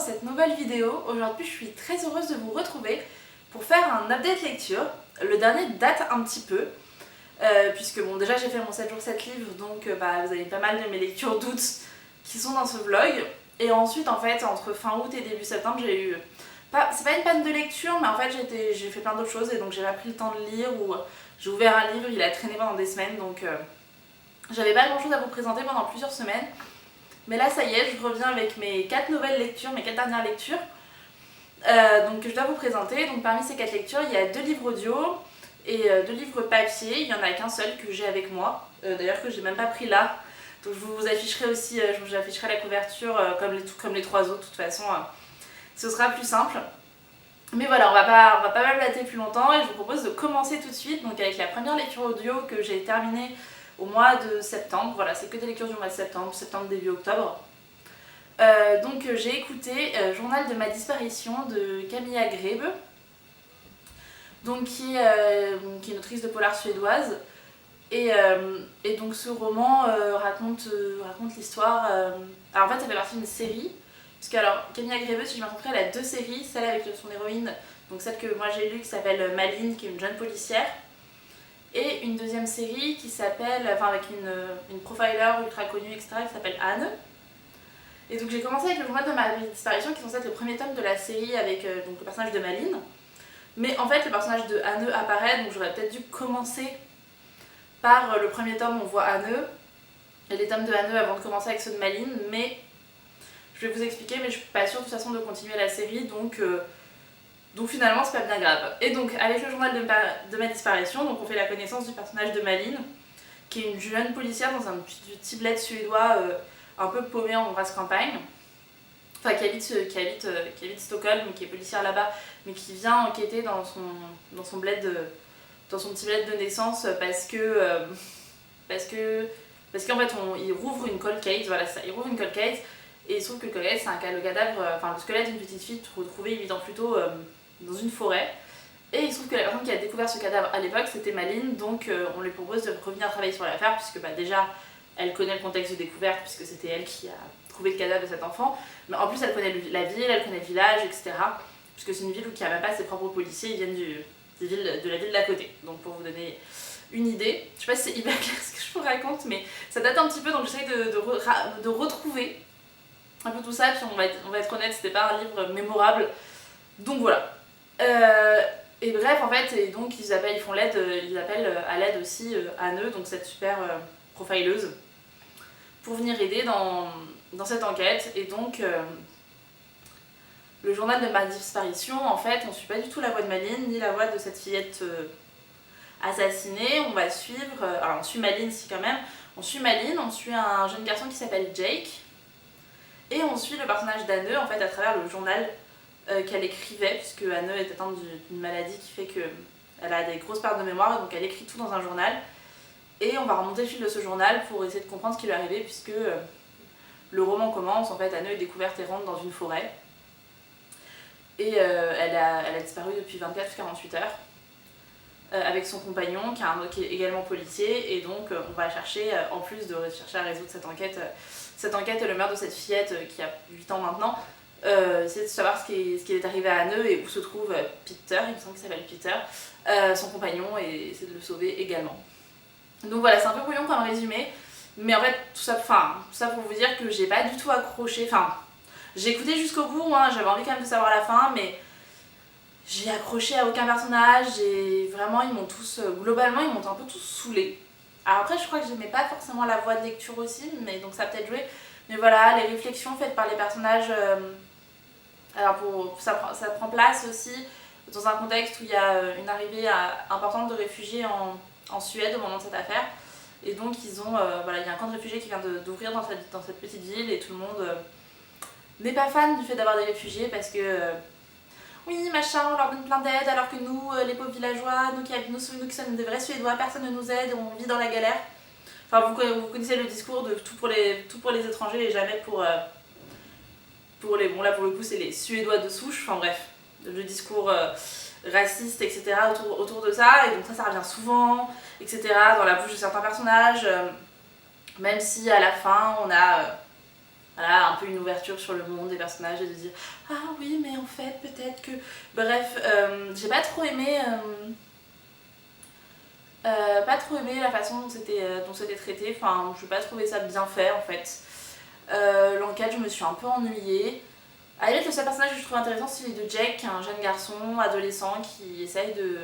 cette nouvelle vidéo. Aujourd'hui, je suis très heureuse de vous retrouver pour faire un update lecture. Le dernier date un petit peu, puisque bon, déjà j'ai fait mon 7 jours 7 livres, donc vous avez pas mal de mes lectures d'août qui sont dans ce vlog. Et ensuite, en fait, entre fin août et début septembre, j'ai eu... c'est pas une panne de lecture, mais en fait j'ai fait plein d'autres choses et donc j'ai pas pris le temps de lire, ou j'ai ouvert un livre, il a traîné pendant des semaines, donc j'avais pas grand chose à vous présenter pendant plusieurs semaines. Mais là ça y est, je reviens avec mes 4 nouvelles lectures, mes 4 dernières lectures, donc je dois vous présenter. Donc parmi ces 4 lectures, il y a 2 livres audio et 2 livres papier. Il y en a qu'un seul que j'ai avec moi, d'ailleurs que j'ai même pas pris là. Donc je vous afficherai aussi, je vous afficherai la couverture comme les 3 autres, de toute façon ce sera plus simple. Mais voilà, on va pas blablater plus longtemps et je vous propose de commencer tout de suite donc avec la première lecture audio que j'ai terminée au mois de septembre. Voilà, c'est que des lectures du mois de septembre, début octobre. Donc j'ai écouté Journal de ma disparition de Camilla Grebe, donc qui est une autrice de polar suédoise. Et donc ce roman raconte l'histoire. Alors en fait ça fait partie d'une série, puisque alors Camilla Grebe, si je me trompe pas, elle a 2 séries, celle avec son héroïne, donc celle que moi j'ai lue qui s'appelle Maline, qui est une jeune policière, et une deuxième série qui s'appelle, avec une profiler ultra connue, etc., qui s'appelle Anne. Et donc j'ai commencé avec le journal de ma disparition, qui est censé être le premier tome de la série avec donc le personnage de Maline. Mais en fait le personnage de Anne apparaît, donc j'aurais peut-être dû commencer par le premier tome, on voit Anne, et les tomes de Anne avant de commencer avec ceux de Maline, mais je vais vous expliquer, mais je suis pas sûre de toute façon de continuer la série, donc finalement c'est pas bien grave. Et donc avec le journal de ma disparition, donc on fait la connaissance du personnage de Maline, qui est une jeune policière dans un petit bled suédois un peu paumé en grasse campagne, enfin qui habite Stockholm, qui est policière là-bas, mais qui vient enquêter dans son petit bled de naissance parce qu'en fait il rouvre une cold case, voilà ça, il rouvre une cold case et il se trouve que le cold case c'est le squelette d'une petite fille retrouvée 8 ans plus tôt dans une forêt. Et il se trouve que la personne qui a découvert ce cadavre à l'époque c'était Maline, donc on lui propose de revenir travailler sur l'affaire, puisque déjà elle connaît le contexte de découverte, puisque c'était elle qui a trouvé le cadavre de cet enfant, mais en plus elle connaît la ville, elle connaît le village, etc. Puisque c'est une ville qui n'a même pas ses propres policiers, ils viennent de la ville d'à côté. Donc pour vous donner une idée, je sais pas si c'est hyper clair ce que je vous raconte, mais ça date un petit peu, donc j'essaie de retrouver un peu tout ça, puis on va être honnête, c'était pas un livre mémorable, donc voilà. Et bref, en fait, et donc ils appellent à l'aide aussi Anne, donc cette super profileuse, pour venir aider dans cette enquête. Et donc le journal de ma disparition, en fait, on suit pas du tout la voix de Maline, ni la voix de cette fillette assassinée. On va suivre, alors on suit Maline si quand même, on suit un jeune garçon qui s'appelle Jake, et on suit le personnage d'Anne, en fait, à travers le journal qu'elle écrivait, puisque Anne est atteinte d'une maladie qui fait qu'elle a des grosses pertes de mémoire, donc elle écrit tout dans un journal. Et on va remonter le fil de ce journal pour essayer de comprendre ce qui lui est arrivé, puisque le roman commence, en fait, Anne est découverte errante dans une forêt. Et elle a disparu depuis 24-48 heures, avec son compagnon, qui est également policier, et donc on va chercher, en plus de chercher à résoudre cette enquête et le meurtre de cette fillette qui a 8 ans maintenant, c'est de savoir ce qui est arrivé à Anne et où se trouve Peter, il me semble qu'il s'appelle Peter, son compagnon, et essayer de le sauver également. Donc voilà, c'est un peu brouillon comme résumé, mais en fait tout ça pour vous dire que j'ai pas du tout accroché, j'ai écouté jusqu'au bout, j'avais envie quand même de savoir la fin, mais j'ai accroché à aucun personnage, et vraiment globalement ils m'ont un peu tous saoulée. Alors après je crois que j'aimais pas forcément la voix de lecture aussi, mais donc ça a peut-être joué, mais voilà, les réflexions faites par les personnages, ça prend place aussi dans un contexte où il y a une arrivée importante de réfugiés en Suède au moment de cette affaire, et donc il y a un camp de réfugiés qui vient d'ouvrir dans cette petite ville, et tout le monde n'est pas fan du fait d'avoir des réfugiés, parce que oui machin, on leur donne plein d'aide, alors que nous, les pauvres villageois, nous qui sommes des vrais Suédois, personne ne nous aide, on vit dans la galère. Vous connaissez le discours de tout pour les étrangers et jamais pour les... Bon là pour le coup c'est les Suédois de souche, bref, le discours raciste, etc. autour de ça, et donc ça revient souvent, etc. dans la bouche de certains personnages, même si à la fin on a voilà, un peu une ouverture sur le monde des personnages et de dire ah oui mais en fait peut-être que... Bref, j'ai pas trop aimé... pas trop aimé la façon dont c'était traité, enfin je n'ai pas trouvé ça bien fait en fait. L'enquête, je me suis un peu ennuyée. À la limite, le seul personnage que je trouve intéressant, c'est celui de Jake, qui est un jeune garçon, adolescent, qui essaye de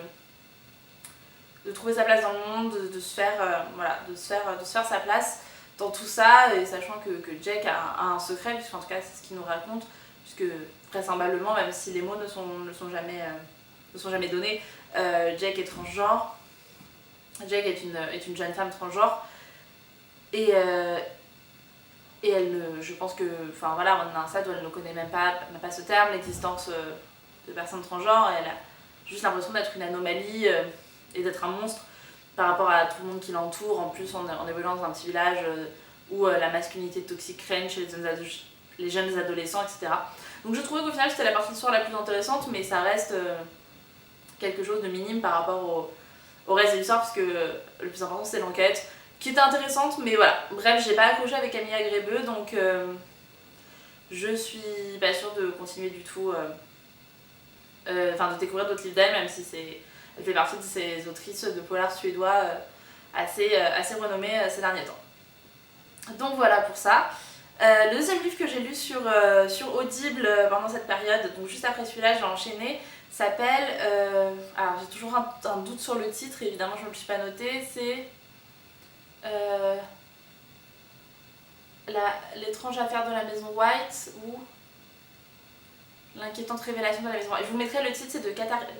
trouver sa place dans le monde, de se faire, voilà, de se faire sa place dans tout ça, et sachant que Jake a un secret, puisqu'en tout cas c'est ce qu'il nous raconte, puisque vraisemblablement, même si les mots ne sont jamais donnés, Jake est transgenre. Jake est une jeune femme transgenre, et elle, je pense que, enfin voilà, on a un stade où elle ne connaît même pas ce terme, l'existence de personnes transgenres, et elle a juste l'impression d'être une anomalie et d'être un monstre par rapport à tout le monde qui l'entoure. En plus, en évoluant dans un petit village où la masculinité toxique règne chez les jeunes adolescents, etc. Donc je trouvais qu'au final c'était la partie de l'histoire la plus intéressante, mais ça reste quelque chose de minime par rapport au reste de l'histoire, parce que le plus important c'est l'enquête, qui était intéressante, mais voilà. Bref, j'ai pas accroché avec Camilla Grébeux, donc je suis pas sûre de continuer du tout, de découvrir d'autres livres d'elle, même si elle fait partie de ces autrices de polar suédois assez renommées ces derniers temps. Donc voilà pour ça. Le deuxième livre que j'ai lu sur Audible pendant cette période, donc juste après celui-là j'ai enchaîné, s'appelle, alors j'ai toujours un doute sur le titre, évidemment je ne me le suis pas noté, c'est l'étrange affaire de la maison White ou l'inquiétante révélation de la maison White. Je vous mettrai le titre, c'est de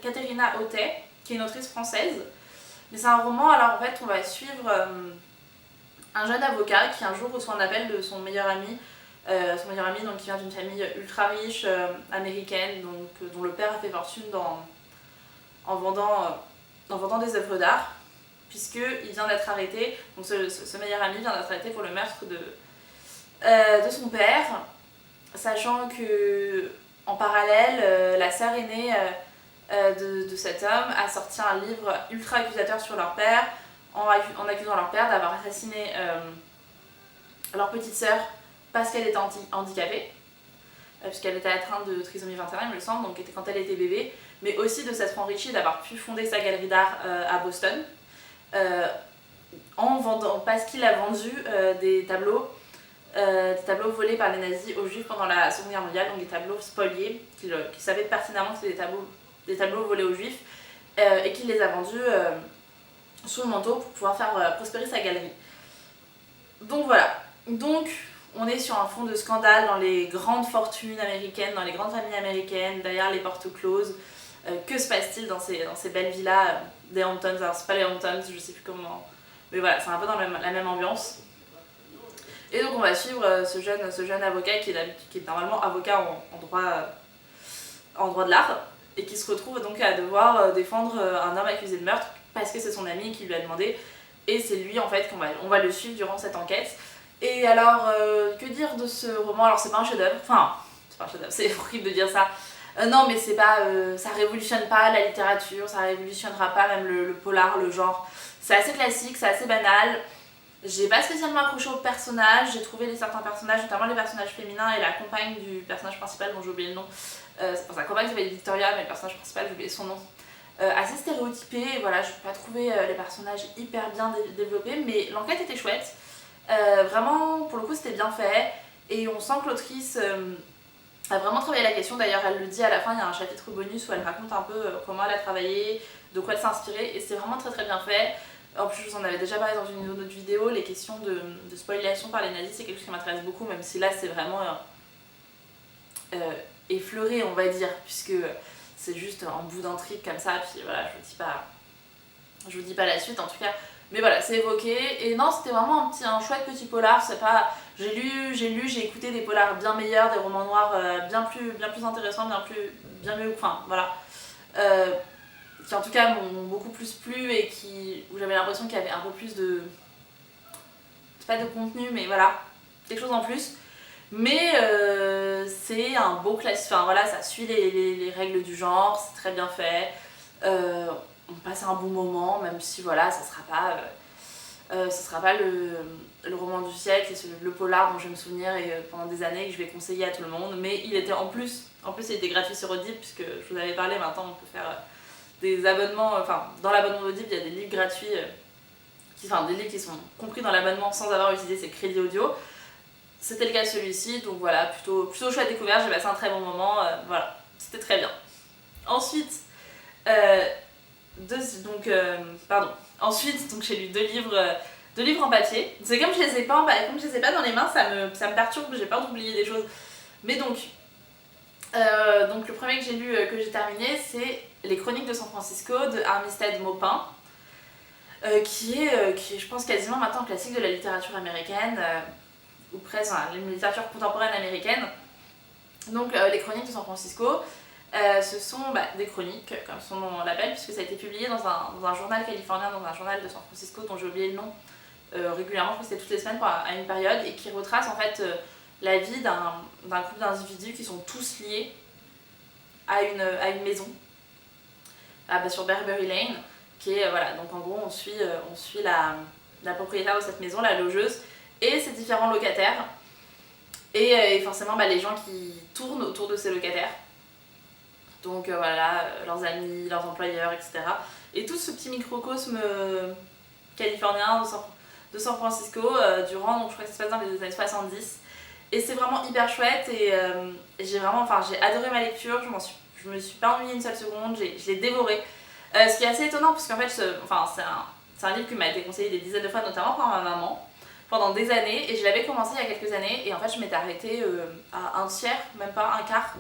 Katharina Autet, qui est une autrice française. Mais c'est un roman, alors en fait on va suivre un jeune avocat qui un jour reçoit un appel de son meilleur ami, donc, qui vient d'une famille ultra riche américaine, donc, dont le père a fait fortune en vendant des œuvres d'art, puisqu'il vient d'être arrêté, donc ce meilleur ami vient d'être arrêté pour le meurtre de son père, sachant que en parallèle, la sœur aînée de cet homme a sorti un livre ultra accusateur sur leur père, en accusant leur père d'avoir assassiné leur petite sœur parce qu'elle était handicapée, puisqu'elle était atteinte de trisomie 21, il me semble, donc quand elle était bébé, mais aussi de s'être enrichie, d'avoir pu fonder sa galerie d'art à Boston, parce qu'il a vendu des tableaux volés par les nazis aux juifs pendant la Seconde Guerre mondiale, donc des tableaux spoliés, qu'il savait pertinemment que c'était des tableaux volés aux juifs, et qu'il les a vendus sous le manteau pour pouvoir faire prospérer sa galerie. Donc voilà, donc on est sur un fond de scandale dans les grandes fortunes américaines, dans les grandes familles américaines, derrière les portes closes. Que se passe-t-il dans ces belles villas des Hamptons? Alors c'est pas les Hamptons, je sais plus comment, mais voilà, c'est un peu dans la même ambiance. Et donc on va suivre ce jeune avocat qui est normalement avocat en droit de l'art, et qui se retrouve donc à devoir défendre un homme accusé de meurtre parce que c'est son ami qui lui a demandé, et c'est lui en fait on va le suivre durant cette enquête. Et alors, que dire de ce roman? Alors c'est pas un chef-d'œuvre, c'est pas un chef-d'œuvre, c'est horrible de dire ça. Non, mais c'est pas, ça révolutionne pas la littérature, ça révolutionnera pas même le polar, le genre. C'est assez classique, c'est assez banal. J'ai pas spécialement accroché aux personnages, j'ai trouvé certains personnages, notamment les personnages féminins et la compagne du personnage principal dont j'ai oublié le nom. Sa compagne s'appelle Victoria, mais le personnage principal, j'ai oublié son nom. Assez stéréotypé, voilà, je n'ai pas trouvé les personnages hyper bien développés, mais l'enquête était chouette. Vraiment, pour le coup, c'était bien fait, et on sent que l'autrice a vraiment travaillé la question. D'ailleurs, elle le dit à la fin, il y a un chapitre bonus où elle raconte un peu comment elle a travaillé, de quoi elle s'est inspirée, et c'est vraiment très très bien fait. En plus, je vous en avais déjà parlé dans une autre vidéo, les questions de spoliation par les nazis, c'est quelque chose qui m'intéresse beaucoup, même si là c'est vraiment effleuré, on va dire, puisque c'est juste un bout d'intrigue comme ça, puis voilà, je vous dis pas la suite en tout cas. Mais voilà, c'est évoqué, et non, c'était vraiment un chouette petit polar. C'est pas... j'ai écouté des polars bien meilleurs, des romans noirs bien plus intéressants, bien mieux, enfin voilà, qui en tout cas m'ont beaucoup plus plu, et où j'avais l'impression qu'il y avait un peu plus de... pas de contenu, mais voilà, quelque chose en plus. Mais c'est un beau classique, enfin voilà, ça suit les règles du genre, c'est très bien fait. On passe un bon moment, même si voilà, ça sera pas Ce sera pas le roman du siècle et le polar dont je vais me souvenir pendant des années et que je vais conseiller à tout le monde, mais il était en plus il était gratuit sur Audible, puisque je vous avais parlé, maintenant on peut faire des abonnements, enfin dans l'abonnement Audible il y a des livres gratuits, des livres qui sont compris dans l'abonnement sans avoir utilisé ses crédits audio. C'était le cas de celui-ci, donc voilà, plutôt chouette découverte, j'ai passé un très bon moment, voilà, c'était très bien. Ensuite, Ensuite, donc j'ai lu deux livres en papier. C'est comme je les ai pas dans les mains, ça me perturbe, j'ai peur d'oublier des choses. Mais donc le premier que j'ai lu, que j'ai terminé, c'est Les Chroniques de San Francisco de Armistead Maupin, qui est, je pense, quasiment maintenant un classique de la littérature américaine, ou presque la littérature contemporaine américaine. Donc Les Chroniques de San Francisco, ce sont des chroniques, comme son nom l'appelle, puisque ça a été publié dans un journal californien, dans un journal de San Francisco dont j'ai oublié le nom, régulièrement, je crois que c'était toutes les semaines à une période, et qui retrace en fait la vie d'un couple d'individus qui sont tous liés à une maison, sur Berbury Lane, qui est, voilà, donc en gros on suit la propriétaire de cette maison, la logeuse, et ses différents locataires, et forcément les gens qui tournent autour de ces locataires. Donc voilà, leurs amis, leurs employeurs, etc. Et tout ce petit microcosme californien de San Francisco durant, donc je crois que ça se passe dans les années 70. Et c'est vraiment hyper chouette et j'ai adoré ma lecture, je me suis pas ennuyée une seule seconde, je l'ai dévoré. Ce qui est assez étonnant parce qu'en fait, c'est un livre qui m'a été conseillé des dizaines de fois, notamment par ma maman, pendant des années. Et je l'avais commencé il y a quelques années et en fait je m'étais arrêtée à un tiers, même pas un quart.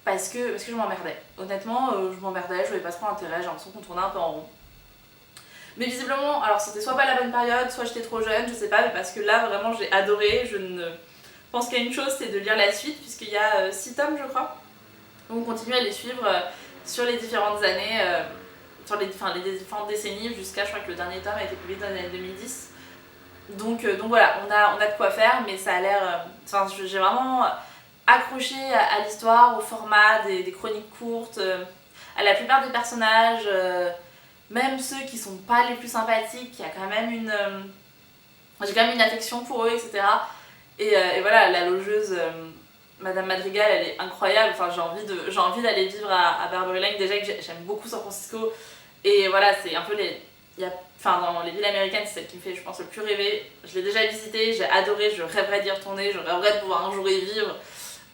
Parce que je m'emmerdais. Honnêtement, je m'emmerdais, je voyais pas trop l'intérêt, j'ai l'impression qu'on tournait un peu en rond. Mais visiblement, alors c'était soit pas la bonne période, soit j'étais trop jeune, je sais pas, mais parce que là vraiment j'ai adoré. Je ne pense qu'à une chose, c'est de lire la suite, puisqu'il y a 6 tomes, je crois. Donc on continue à les suivre sur les différentes années, sur les différentes décennies, jusqu'à, je crois que le dernier tome a été publié dans les années 2010. Donc voilà, on a de quoi faire, mais ça a l'air. J'ai vraiment accroché à l'histoire, au format des chroniques courtes, à la plupart des personnages, même ceux qui sont pas les plus sympathiques, il y a quand même j'ai quand même une affection pour eux, etc. Et voilà, la logeuse, Madame Madrigal, elle est incroyable. Enfin, j'ai envie d'aller vivre à Berbury Lane. Déjà que j'aime beaucoup San Francisco, et voilà, c'est un peu dans les villes américaines, c'est celle qui me fait, je pense, le plus rêver. Je l'ai déjà visitée, j'ai adoré, je rêverais d'y retourner, je rêverais de pouvoir un jour y vivre.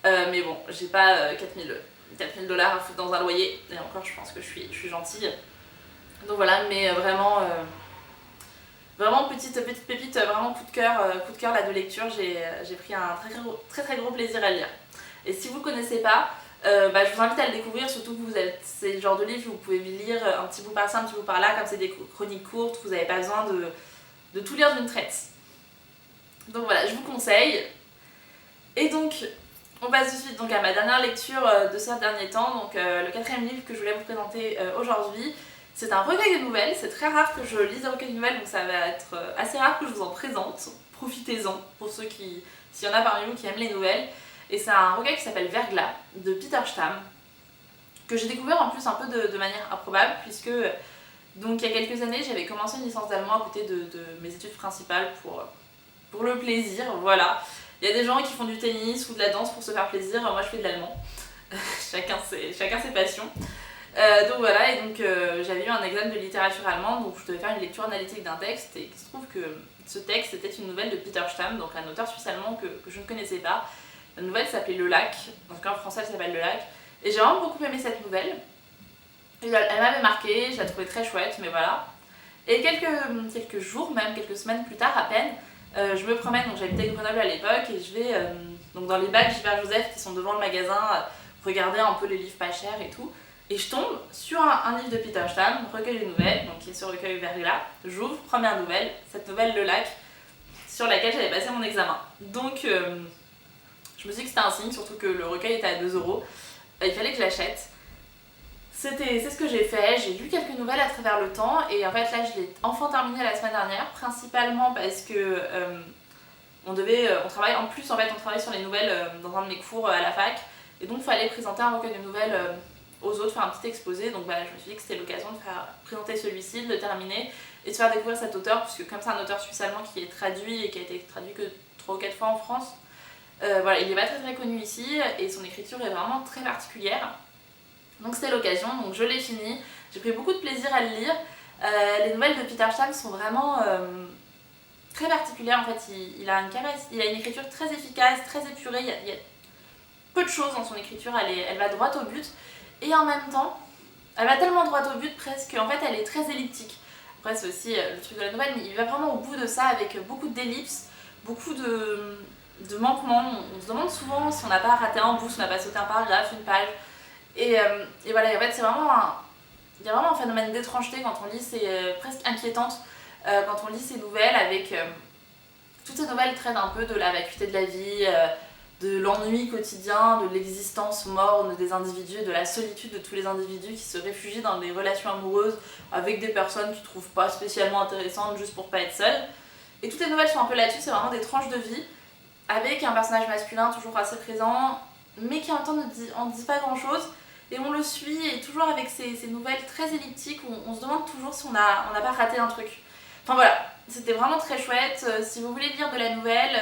Mais bon, j'ai pas 4000 $ à foutre dans un loyer, et encore je pense que je suis gentille. Donc voilà, mais vraiment petite pépite, vraiment coup de cœur là de lecture, j'ai pris un très gros plaisir à le lire. Et si vous ne connaissez pas, je vous invite à le découvrir, surtout que c'est le genre de livre où vous pouvez lire un petit bout par-ci, un petit bout par-là, comme c'est des chroniques courtes, vous n'avez pas besoin de tout lire d'une traite. Donc voilà, je vous conseille. Et donc, on passe tout de suite à ma dernière lecture de ces derniers temps, donc le 4e livre que je voulais vous présenter aujourd'hui. C'est un recueil de nouvelles, c'est très rare que je lise des recueils de nouvelles, donc ça va être assez rare que je vous en présente. Profitez-en pour ceux s'il y en a parmi vous qui aiment les nouvelles. Et c'est un recueil qui s'appelle Verglas de Peter Stamm, que j'ai découvert en plus un peu de manière improbable, puisque donc il y a quelques années j'avais commencé une licence d'allemand à côté de mes études principales pour le plaisir, voilà. Il y a des gens qui font du tennis ou de la danse pour se faire plaisir, moi je fais de l'allemand. chacun ses passions. Donc voilà, et donc j'avais eu un examen de littérature allemande, donc je devais faire une lecture analytique d'un texte, et il se trouve que ce texte était une nouvelle de Peter Stamm, donc un auteur suisse-allemand que je ne connaissais pas. La nouvelle s'appelait Le Lac, donc en français elle s'appelle Le Lac, et j'ai vraiment beaucoup aimé cette nouvelle. Et elle m'avait marquée, je la trouvais très chouette, mais voilà. Et quelques jours, même quelques semaines plus tard à peine, je me promène, donc j'habitais Grenoble à l'époque, et je vais donc dans les bacs Gilbert Joseph qui sont devant le magasin, regarder un peu les livres pas chers et tout. Et je tombe sur un livre de Peter Stamm, recueil de nouvelles, donc qui est sur le recueil Verglas. J'ouvre, première nouvelle, cette nouvelle Le Lac, sur laquelle j'avais passé mon examen. Donc je me suis dit que c'était un signe, surtout que le recueil était à 2 €. Il fallait que je l'achète. C'est ce que j'ai fait, j'ai lu quelques nouvelles à travers le temps, et en fait là je l'ai enfin terminé la semaine dernière, principalement parce que on travaille en plus, en fait on travaille sur les nouvelles dans un de mes cours à la fac, et donc il fallait présenter un recueil de nouvelles aux autres, faire un petit exposé, donc voilà, je me suis dit que c'était l'occasion de faire présenter celui-ci, de le terminer, et de faire découvrir cet auteur, puisque comme c'est un auteur suisse-allemand qui est traduit et qui a été traduit que 3 ou 4 fois en France, voilà, il n'est pas très très connu ici et son écriture est vraiment très particulière. Donc c'était l'occasion, donc je l'ai fini, j'ai pris beaucoup de plaisir à le lire. Les nouvelles de Peter Sham sont vraiment très particulières en fait, il a une écriture très efficace, très épurée, il y a peu de choses dans son écriture, elle va droit au but et en même temps, elle va tellement droit au but presque qu'en fait elle est très elliptique. Après c'est aussi le truc de la nouvelle, mais il va vraiment au bout de ça avec beaucoup d'ellipses, beaucoup de manquements. On se demande souvent si on n'a pas raté un bout, si on n'a pas sauté un paragraphe, une page. Et voilà, en fait, il y a vraiment un phénomène d'étrangeté quand on lit, c'est presque inquiétante quand on lit ces nouvelles avec. Toutes ces nouvelles traitent un peu de la vacuité de la vie, de l'ennui quotidien, de l'existence morne des individus, de la solitude de tous les individus qui se réfugient dans des relations amoureuses avec des personnes qu'ils ne trouvent pas spécialement intéressantes juste pour pas être seuls. Et toutes les nouvelles sont un peu là-dessus, c'est vraiment des tranches de vie avec un personnage masculin toujours assez présent, mais qui en même temps en dit pas grand-chose. Et on le suit, et toujours avec ces nouvelles très elliptiques, on se demande toujours si on n'a pas raté un truc. Enfin voilà, c'était vraiment très chouette. Si vous voulez lire de la nouvelle,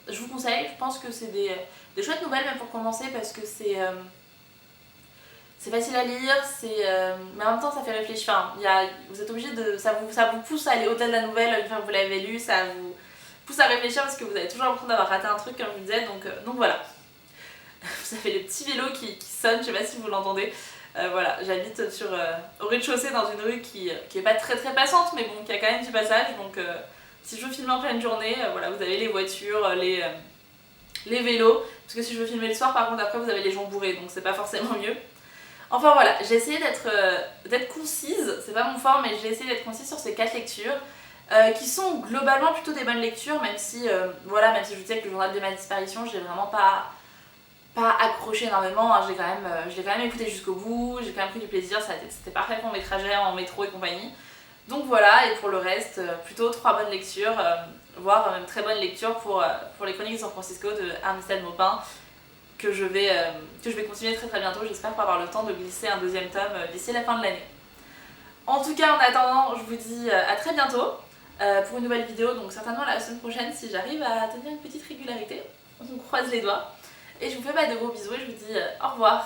je vous conseille. Je pense que c'est des chouettes nouvelles même pour commencer parce que c'est facile à lire, mais en même temps ça fait réfléchir. Enfin, vous êtes obligé ça vous pousse à aller au-delà de la nouvelle une fois que vous l'avez lu, ça vous pousse à réfléchir parce que vous avez toujours l'impression d'avoir raté un truc comme je vous disais, donc voilà. Vous avez le petit vélo qui sonne, je sais pas si vous l'entendez. Voilà, j'habite au rez-de-chaussée dans une rue qui est pas très très passante, mais bon, qui a quand même du passage. Donc si je veux filmer en pleine journée, voilà, vous avez les voitures, les vélos. Parce que si je veux filmer le soir, par contre, après vous avez les gens bourrés, donc c'est pas forcément mieux. Enfin voilà, j'ai essayé d'être concise, c'est pas mon fort, mais j'ai essayé d'être concise sur ces 4 lectures. Qui sont globalement plutôt des bonnes lectures, même si je vous disais que le journal de ma disparition, j'ai vraiment pas accroché énormément, hein. Je l'ai quand même écouté jusqu'au bout, j'ai quand même pris du plaisir, c'était parfait pour mes trajets en métro et compagnie. Donc voilà, et pour le reste, plutôt 3 bonnes lectures, voire même très bonnes lectures pour les Chroniques de San Francisco de Armistead Maupin, que je vais continuer très très bientôt, j'espère pour avoir le temps de glisser un 2e tome d'ici la fin de l'année. En tout cas, en attendant, je vous dis à très bientôt pour une nouvelle vidéo, donc certainement la semaine prochaine si j'arrive à tenir une petite régularité. On croise les doigts. Et je vous fais de gros bisous et je vous dis au revoir.